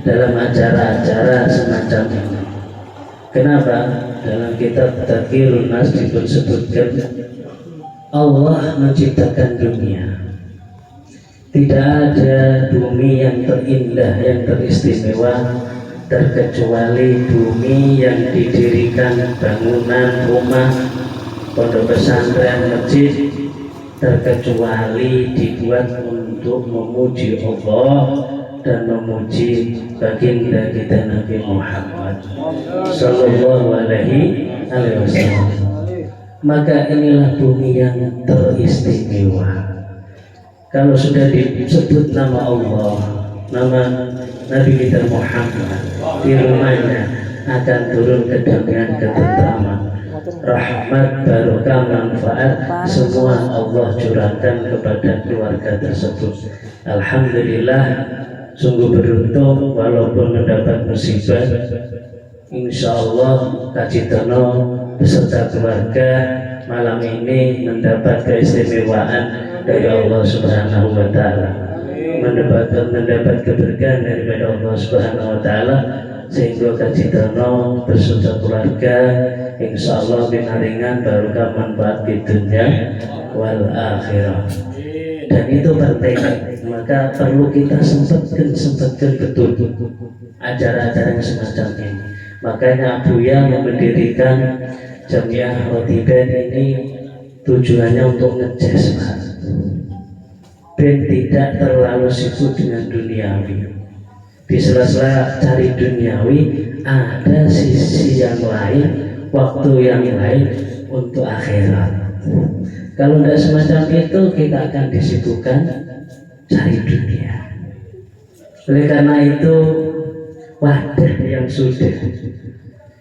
dalam acara-acara semacam ini. Kenapa? Dalam kitab Tadhkirun Nas disebutkan Allah menciptakan dunia. Tidak ada bumi yang terindah, yang teristimewa terkecuali bumi yang didirikan bangunan rumah, pondok pesantren, masjid, terkecuali dibuat untuk memuji Allah dan memuji baginda kita Nabi Muhammad Sallallahu Alaihi Wasallam. Maka inilah bumi yang teristimewa. Kalau sudah disebut nama Allah, nama Nabi kita Muhammad, di rumahnya akan turun kedamaian, ketentraman, rahmat, barokah, manfaat, semua Allah curahkan kepada keluarga tersebut. Alhamdulillah, sungguh beruntung walaupun mendapat musibah. Insya Allah Kaji Tono beserta keluarga malam ini mendapat keistimewaan dari Allah Subhanahu wa Ta'ala, mendapat keberkahan daripada Allah Subhanahu wa Ta'ala, sehingga Kaji Tono beserta keluarga insya Allah binaringan barokah manfaat di dunia wal akhirah. Dan itu penting, maka perlu kita sempatkan betul acara-acara yang semacam ini. Makanya Buya mendirikan Jamiah Rotiben ini tujuannya untuk ngejes, Pak, ben tidak terlalu sibuk dengan duniawi. Di sela-sela cari duniawi ada sisi yang lain, waktu yang lain untuk akhirat. Kalau tidak semacam itu, kita akan disibukkan cari dunia. Oleh karena itu, wadah yang sudah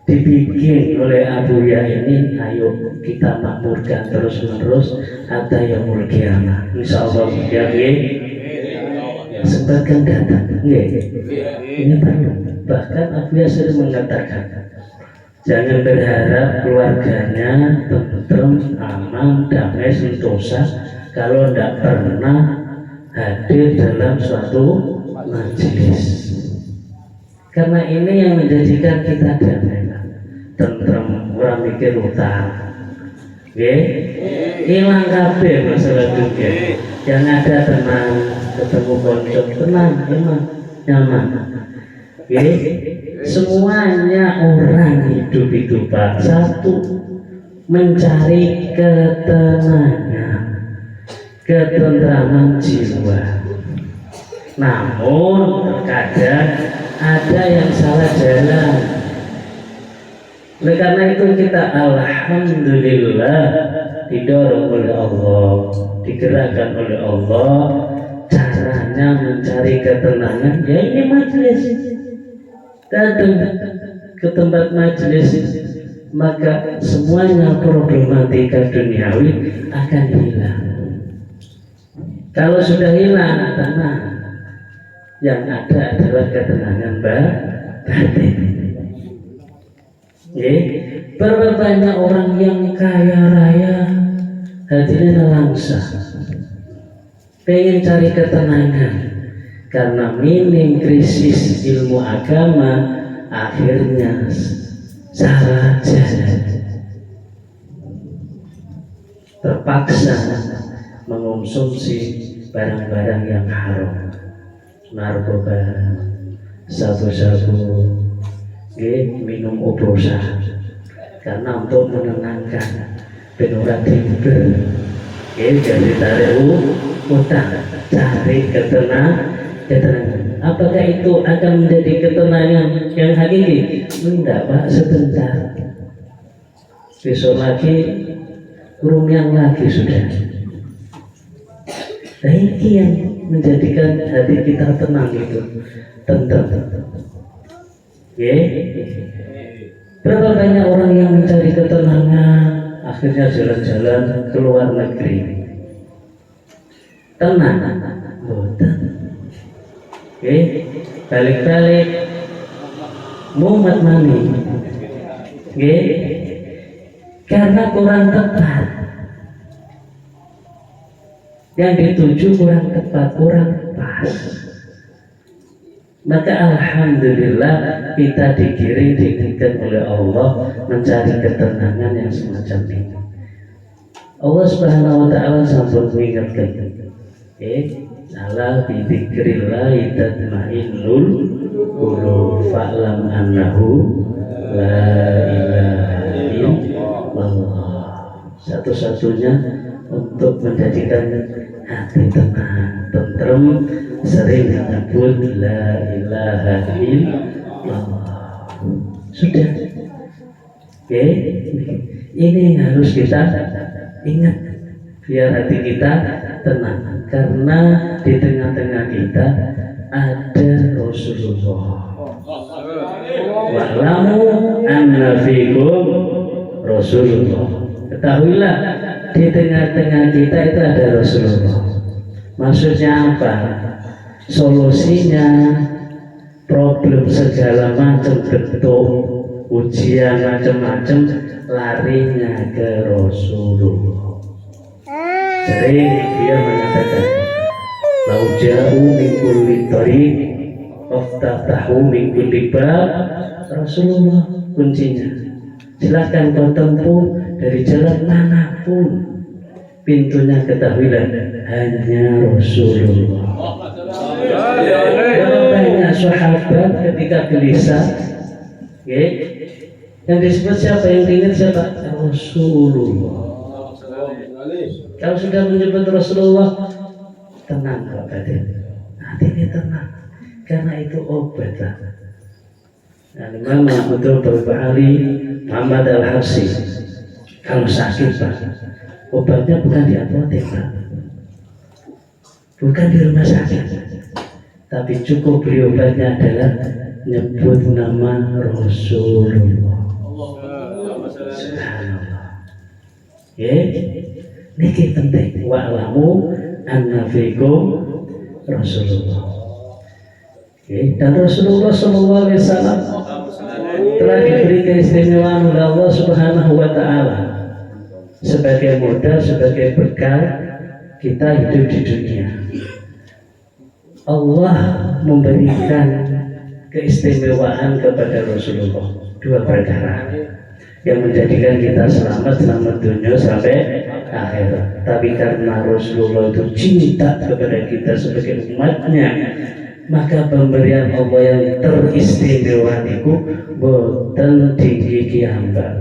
dibikin oleh Abuya ini, ayo kita makmurkan terus-menerus hatta yaumul qiyamah. Insyaallah ya, sempatkan datang. Ini perlu. Bahkan Abuya sudah mengatakan, jangan berharap keluarganya tentrem, aman, damai, sentosa kalau tidak pernah hadir dalam suatu majelis. Karena ini yang menjadikan kita damai, tentrem, orang mikir utang, hilang kabeh masalah dunia. Yang ada tenang, ketemu konco tenang, emang nyaman. Semuanya orang hidup itu, Pak, satu, mencari ketenangan, ketentraman jiwa. Namun terkadang ada yang salah jalan. Oleh karena itu kita alhamdulillah didorong oleh Allah, digerakkan oleh Allah. Caranya mencari ketenangan, ya ini majelis. Datang ke tempat majelis, maka semuanya problematika duniawi akan hilang. Kalau sudah hilang, tenang. Yang ada adalah ketenangan batin. Berapa banyak orang yang kaya raya hatinya langsa, pengen cari ketenangan, karena minim krisis ilmu agama, akhirnya salah jalan, terpaksa mengonsumsi barang-barang yang haram, narkoba, sabu-sabu, minum oplosan, karena untuk menenangkan penura timbul, jadi tarik utang, cari ketenangan. Apakah itu akan menjadi ketenangan yang hakiki? Tidak, Pak, sebentar. Besok lagi, kurungnya lagi sudah. Nah, ini yang menjadikan hati kita tenang itu, tenang. Berapa banyak orang yang mencari ketenangan, akhirnya jalan-jalan ke luar negeri. Tenang, boten. Balik-balik mumet mani, karena kurang tepat. Yang dituju kurang tepat, kurang pas. Maka alhamdulillah kita dididik oleh Allah mencari ketenangan yang semacam ini. Allah Subhanahu wa taala sampun mengingatkan, ala bi dzikrillah tatmainnul qulub fa'lam annahu la ilaha illallah. Satu-satunya untuk menjadikan hati tenang, tentrem, sering menyebut la ilaha illallah. Sudah. Oke, ini yang harus kita ingat biar hati kita tenang, karena di tengah-tengah kita ada Rasulullah. Wa'lamu anna fikum Rasulullah. Ketahuilah di tengah-tengah kita itu ada Rasulullah. Maksudnya apa? Solusinya problem segala macam bentuk ujian macam-macam larinya ke Rasulullah. Sering dia mengatakan, "Lau ja'u min kulli thariq waftatahu min kulli bab." Rasulullah kuncinya. Silakan kau tempuh dari jalan manapun, pintunya ketahuilah hanya Rasulullah. Banyak sahabat ketika gelisah, yang disebut siapa, yang diingat siapa? Rasulullah. Kalau sudah menyebut Rasulullah, tenang kok batin, hatinya tenang, karena itu obat lah. Imam Abdul Barbahari Muhammad Al-Habsyi, kalau sakit Pak, obatnya bukan di apotek Pak, bukan di rumah sakit, tapi cukup beli obatnya adalah nyebut nama Rasulullah. Subhanallah. Niki penting. Wa'lamu anna fikum Rasulullah. Dan Rasulullah SAW telah diberi keistimewaan oleh Allah Subhanahu wa taala sebagai modal, sebagai bekal kita hidup di dunia. Allah memberikan keistimewaan kepada Rasulullah dua perkara yang menjadikan kita selamat dunia sampai akhirat. Tapi karena Rasulullah itu cinta kepada kita sebagai umatnya, maka pemberian Allah yang teristimewa itu boten tinggi kiambak,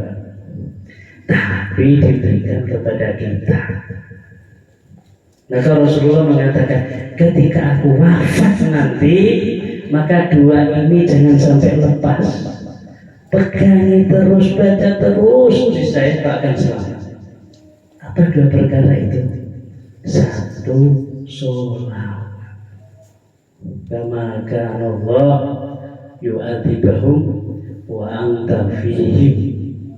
tapi diberikan kepada kita. Maka Rasulullah mengatakan, ketika aku wafat nanti, maka dua ini jangan sampai lepas. Pegangi terus, baca terus, saya akan selamat. Apa dua perkara itu? Satu, sholawat. Kama kana Allah yu'adzibahum wa anta fihim,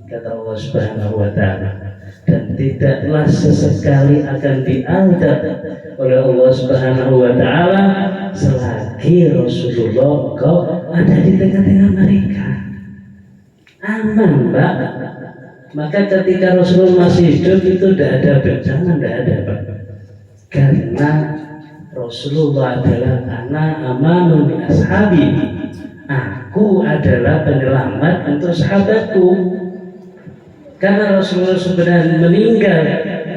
kata Allah Subhanahu wa taala. Dan tidaklah sesekali akan diangkat oleh Allah Subhanahu wa taala selagi Rasulullah kau ada di tengah-tengah mereka. Aman, Pak. Maka ketika Rasulullah masih hidup itu tidak ada bencana, tidak ada, Pak. Karena Rasulullah adalah ana amanu bi ashabi. Aku adalah penyelamat untuk sahabatku. Karena Rasulullah sebenarnya meninggal,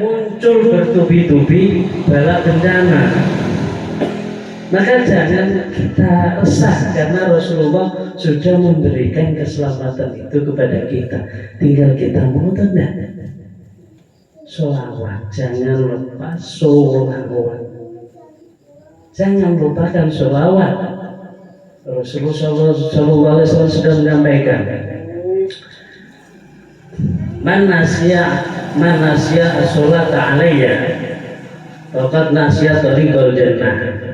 muncul bertubi-tubi bala bencana. Maka jangan kita resah, karena Rasulullah sudah memberikan keselamatan itu kepada kita. Tinggal kita mau tidak. Sholawat, jangan lupa sholawat. Jangan lupakan sholawat. Rasulullah SAW sudah menyampaikan, Man nasya as-sholata alayya faqad nasya tariqal jannah.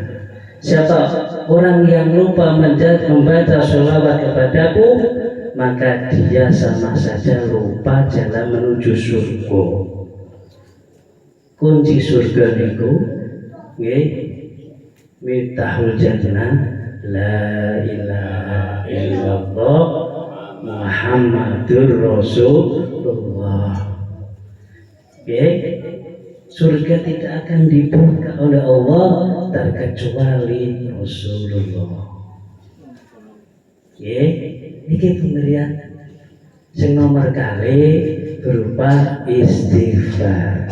Siapa orang yang lupa membaca sholawat kepadaku, maka dia sama saja lupa jalan menuju surga. Kunci surga itu mitahul jannah la ilaha illallah Muhammadur Rasulullah. Surga tidak akan dibuka oleh Allah terkecuali Rasulullah. Ini pemberian yang nomor kali berupa istighfar.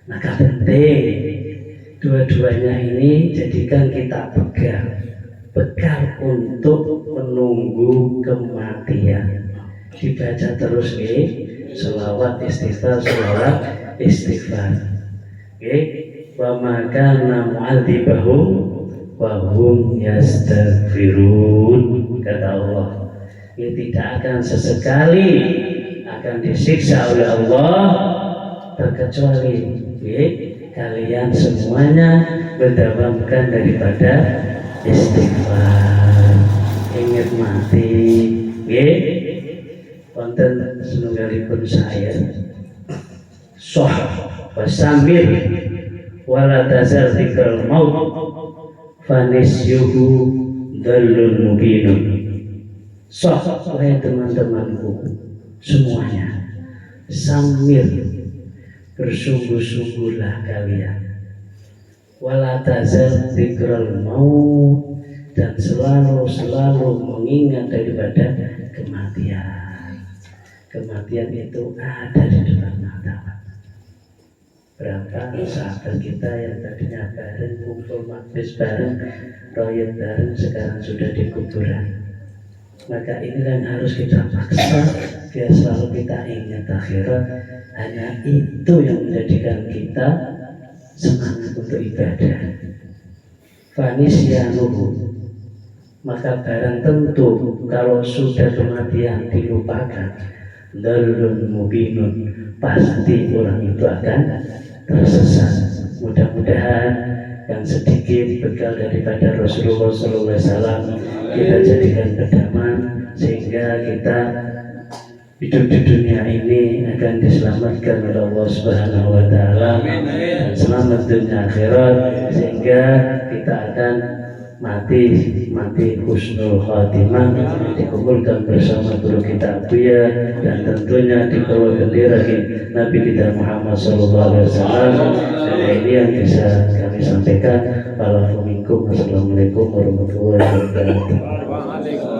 Maka penting dua-duanya ini jadikan kita bekal untuk menunggu kematian. Dibaca terus selawat istighfar. Wa ma kana mu'adzibahum wa hum yastaghfirun, kata Allah. Ini tidak akan sesekali akan disiksa oleh Allah terkecuali kalian semuanya berdamaikan daripada istighfar. Ingat mati, konten senunggalipun saya soh wasamir wala tazal dzikral maut fanisyuhu dallun mubinun. Soh, wahai teman-temanku semuanya, samir, bersungguh-sungguhlah kalian, wala tazal dzikral maut, dan selalu mengingat daripada kematian. Kematian itu ada di depan mata. Berapa sahabat kita yang tadinya bareng kumpul majlis bareng, royat bareng, sekarang sudah di kuburan. Maka inilah yang harus kita paksa biar selalu kita ingat akhirat. Hanya itu yang menjadikan kita semangat untuk ibadah. Fanisyanuhu, maka barang tentu kalau sudah kematian dilupakan, dalun mubinun, pasti orang itu akan tersesat. Mudah-mudahan yang sedikit bekal daripada Rasulullah SAW kita jadikan pedoman sehingga kita hidup di dunia ini akan diselamatkan oleh Allah Subhanahu wa taala dan selamat dunia akhirat, sehingga kita akan mati husnul khatimah, dikumpulkan bersama guru kita Buya, dan tentunya di bawah bendera Nabi kita Muhammad SAW. Dan ini yang bisa kami sampaikan. Assalamualaikum warahmatullahi wabarakatuh.